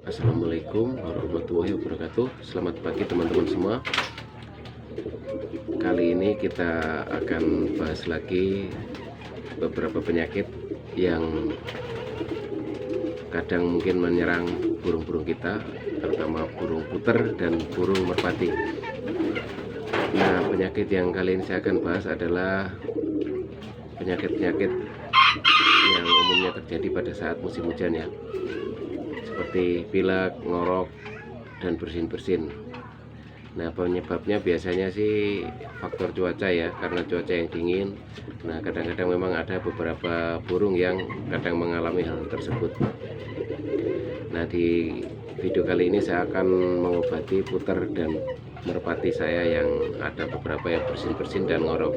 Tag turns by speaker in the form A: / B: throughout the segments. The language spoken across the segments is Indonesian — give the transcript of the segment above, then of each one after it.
A: Assalamualaikum warahmatullahi wabarakatuh. Selamat pagi teman-teman semua. Kali ini kita akan bahas lagi beberapa penyakit yang kadang mungkin menyerang burung-burung kita, terutama burung puter dan burung merpati. Nah, penyakit yang kali ini saya akan bahas adalah penyakit-penyakit yang umumnya terjadi pada saat musim hujan ya, seperti pilek, ngorok, dan bersin-bersin. Nah, penyebabnya biasanya sih faktor cuaca ya, karena cuaca yang dingin. Nah, kadang-kadang memang ada beberapa burung yang kadang mengalami hal tersebut. Nah, di video kali ini saya akan mengobati puter dan merpati saya yang ada beberapa yang bersin-bersin dan ngorok.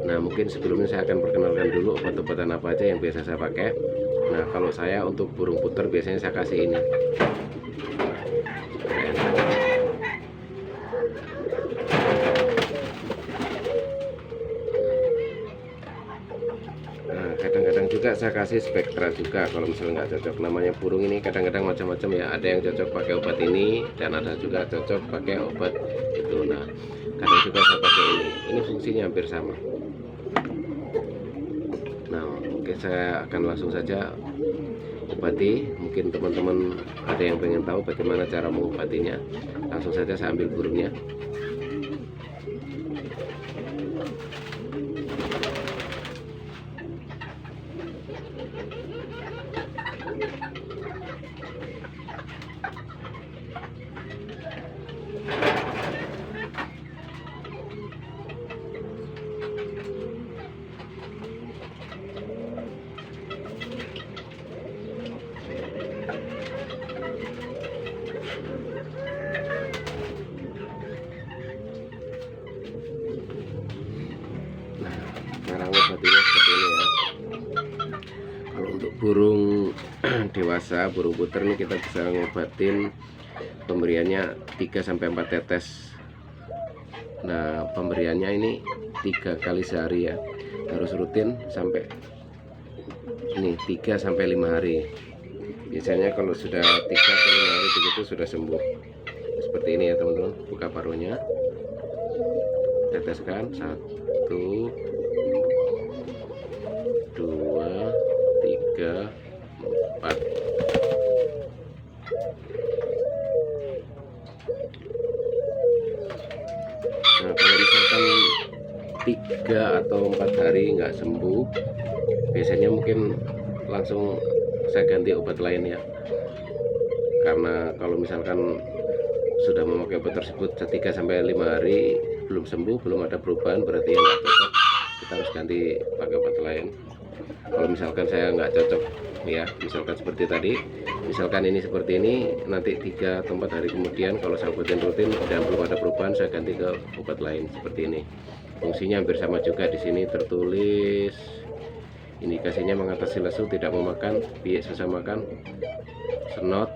A: Nah, mungkin sebelumnya saya akan perkenalkan dulu obat-obatan apa aja yang biasa saya pakai. Nah, kalau saya untuk burung puter biasanya saya kasih ini. Nah, kadang-kadang juga saya kasih spektra juga kalau misalnya nggak cocok. Namanya burung ini kadang-kadang macam-macam ya. Ada yang cocok pakai obat ini dan ada juga cocok pakai obat itu. Nah, kadang juga saya pakai ini. Ini fungsinya hampir sama. Nah, oke, saya akan langsung saja obati. Mungkin teman-teman ada yang pengen tahu bagaimana cara mengobatinya. Langsung saja saya ambil burungnya. Cara ngobatinya seperti ini ya. Kalau untuk burung dewasa, burung puter ini kita bisa ngobatin pemberiannya 3-4 tetes. Nah, pemberiannya ini 3 kali sehari ya. Harus rutin sampai ini 3-5 hari. Biasanya kalau sudah 3-5 hari begitu sudah sembuh. Seperti ini ya teman-teman. Buka paruhnya. Teteskan 1, 2, 3, 4. Nah, kalau misalkan 3 atau 4 hari nggak sembuh, biasanya mungkin langsung saya ganti obat lain ya. Karena kalau misalkan sudah memakai obat tersebut 3-5 hari belum sembuh, belum ada perubahan, berarti yang nggak cocok, kita harus ganti pakai obat lain. Kalau misalkan saya nggak cocok ya, misalkan seperti tadi, misalkan ini seperti ini, nanti 3 atau 4 hari kemudian kalau saya obatin rutin dan belum ada perubahan, saya ganti ke obat lain seperti ini. Fungsinya hampir sama juga. Di sini tertulis indikasinya mengatasi lesu, tidak memakan, biak susah makan, senot,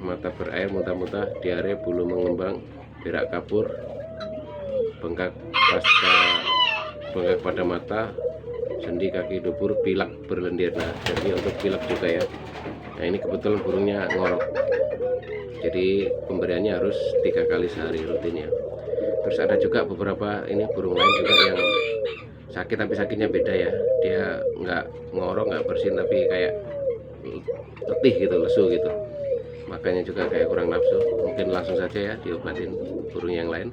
A: mata berair, muntah-muntah, diare, bulu mengembang, berak kapur, bengkak pada mata, sendi kaki dubur, pilak berlendir. Nah, jadi untuk pilak juga ya. Nah, ini kebetulan burungnya ngorok, jadi pemberiannya harus 3 kali sehari rutin ya. Terus ada juga beberapa ini burung lain juga yang sakit, tapi sakitnya beda ya. Dia nggak ngorok, nggak bersin, tapi kayak letih gitu, lesu gitu, makanya juga kayak kurang nafsu. Mungkin langsung saja ya diobatin burung yang lain.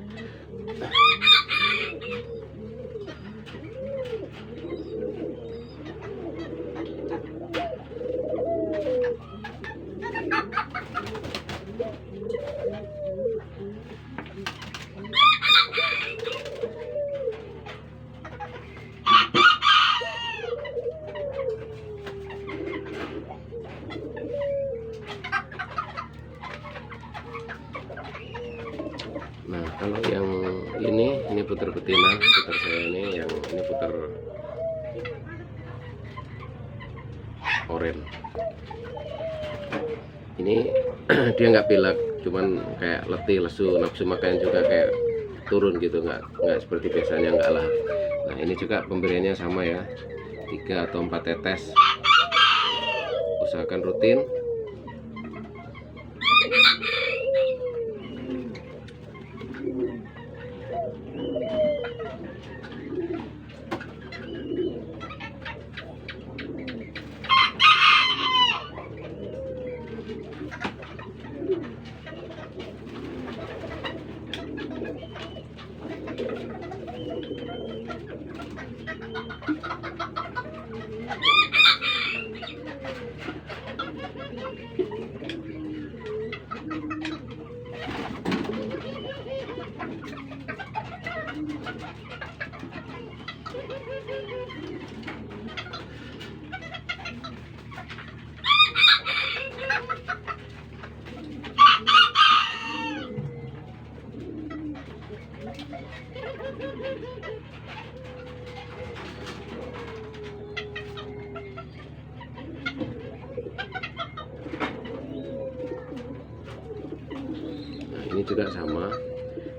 A: Nah, kalau yang ini puter betina, puter saya ini, yang ini puter oren. Ini dia nggak pilek, cuman kayak letih, lesu, nafsu makan juga kayak turun gitu, nggak seperti biasanya, nggak lah. Nah, ini juga pemberiannya sama ya, 3 atau 4 tetes. Usahakan rutin ini juga sama,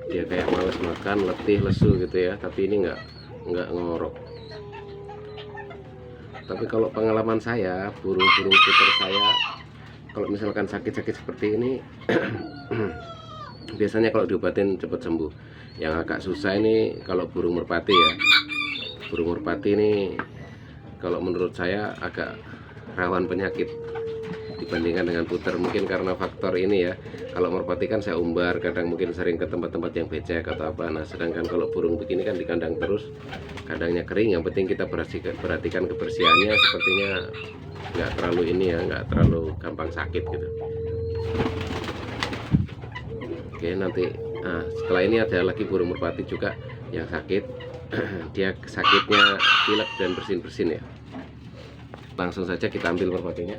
A: dia kayak males makan, letih, lesu gitu ya, tapi ini nggak ngorok. Tapi kalau pengalaman saya, burung-burung puter saya kalau misalkan sakit-sakit seperti ini biasanya kalau diobatin cepat sembuh. Yang agak susah ini kalau burung merpati ya. Burung merpati ini kalau menurut saya agak rawan penyakit dibandingkan dengan puter, mungkin karena faktor ini ya. Kalau merpati kan saya umbar, kadang mungkin sering ke tempat-tempat yang becek atau apa. Nah sedangkan kalau burung begini kan di kandang terus, kandangnya kering, yang penting kita perhatikan kebersihannya, sepertinya nggak terlalu ini ya, nggak terlalu gampang sakit gitu. Oke, nanti setelah ini ada lagi burung merpati juga yang sakit. Dia sakitnya pilek dan bersin-bersin ya. Langsung saja kita ambil merpatinya.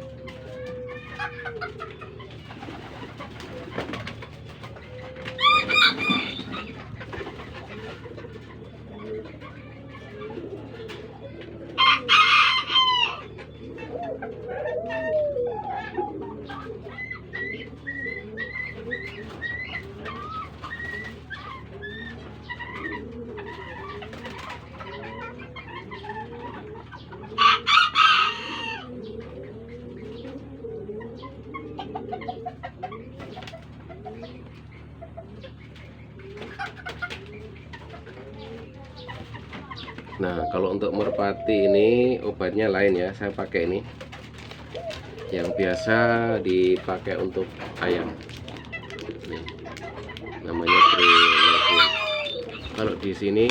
A: Nah kalau untuk merpati ini obatnya lain ya, saya pakai ini yang biasa dipakai untuk ayam, ini namanya Trilocin. Kalau di sini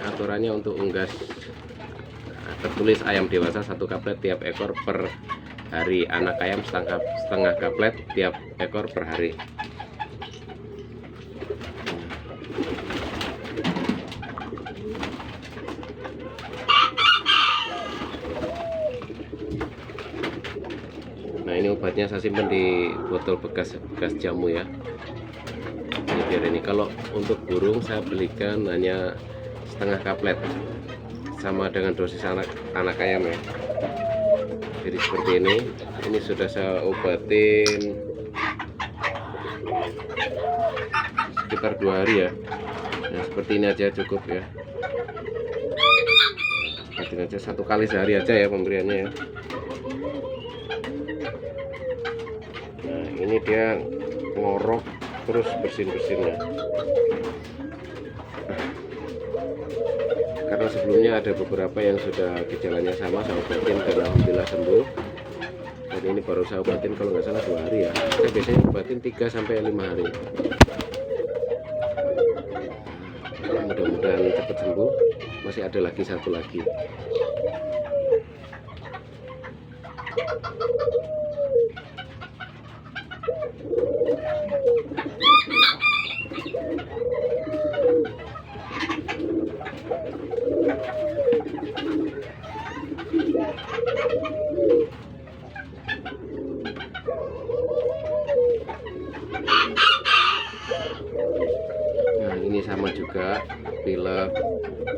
A: aturannya untuk unggas tertulis ayam dewasa 1 kaplet tiap ekor per hari, anak ayam setengah kaplet tiap ekor per hari. Nah ini obatnya saya simpan di botol bekas jamu ya. Ini biar ini, kalau untuk burung saya belikan hanya setengah kaplet, sama dengan dosis anak ayam ya. Jadi seperti ini sudah saya obatin sekitar 2 hari ya. Nah seperti ini aja cukup ya. Obatin aja 1 kali sehari aja ya pemberiannya ya. Nah ini dia ngorok terus bersin-bersinnya. Karena sebelumnya ada beberapa yang sudah gejalanya sama, saya obatin dan alhamdulillah sembuh. Dan ini baru saya obatin kalau nggak salah 2 hari ya. Saya biasanya obatin 3 sampai 5 hari. Mudah-mudahan cepat sembuh. Masih ada lagi 1 lagi. Nah ini sama juga, pilek,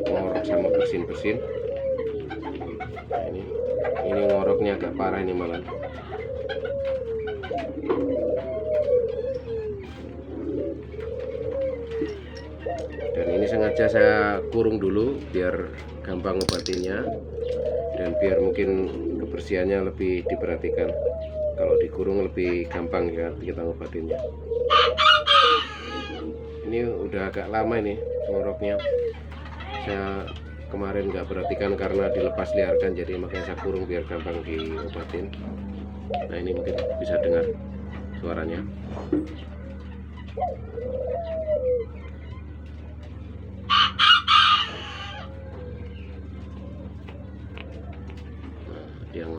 A: ngorok sama bersin-bersin. Nah, ini ngoroknya agak parah ini malah. Dan ini sengaja saya kurung dulu biar gampang ngobatinnya, dan biar mungkin kebersihannya lebih diperhatikan. Kalau dikurung lebih gampang ya kita ngobatinnya. Ini udah agak lama ini ngoroknya, saya kemarin nggak perhatikan karena dilepas liarkan, jadi makanya saya kurung biar gampang diobatin. Nah ini mungkin bisa dengar suaranya.